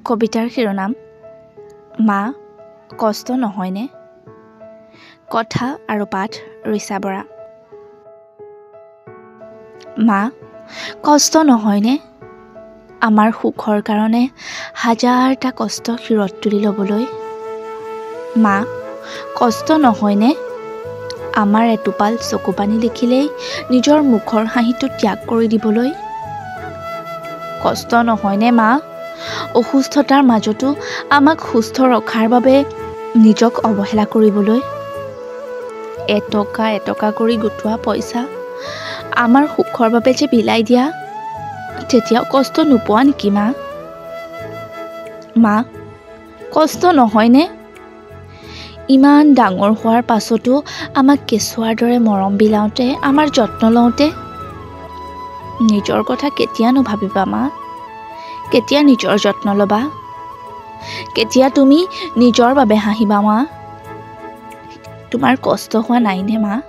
কবিতাৰ শিৰোনাম মা কষ্ট নহয়নে? কথা আৰু পাঠ ৰিচা বৰা। মা কষ্ট নহয়নে? আমাৰ সুখৰ কাৰণে হাজাৰটা কষ্ট শিৰত তুলি ল'বলৈ। মা কষ্ট নহয়নে? আমাৰ এটোপাল চকু পানী দেখিলেই নিজৰ মুখৰ হাঁহিটো ত্যাগ কৰি দিবলৈ। কষ্ট নহয়নে মা? অসুস্থতাৰ মাজতো আমাক সুস্থ ৰখাৰ বাবে নিজক অৱহেলা কৰিবলৈ। এটকা এটকা কৰি গোটোৱা পইচা আমাৰ সুখৰ বাবে যে বিলাই দিয়া, তেতিয়াও কষ্ট নোপোৱা নেকি মা? মা কষ্ট নহয়নে? ইমান ডাঙৰ হোৱাৰ পাছতো আমাক কেঁচুৱাৰ দৰে মৰম বিলাওঁতে, আমাৰ যত্ন লওঁতে নিজৰ কথা কেতিয়ানো ভাবিবা মা? কেতিয়া নিজৰ যত্ন ল'বা? কেতিয়া তুমি নিজৰ বাবে হাঁহিবা মা? তোমাৰ কষ্ট হোৱা নাইনে মা?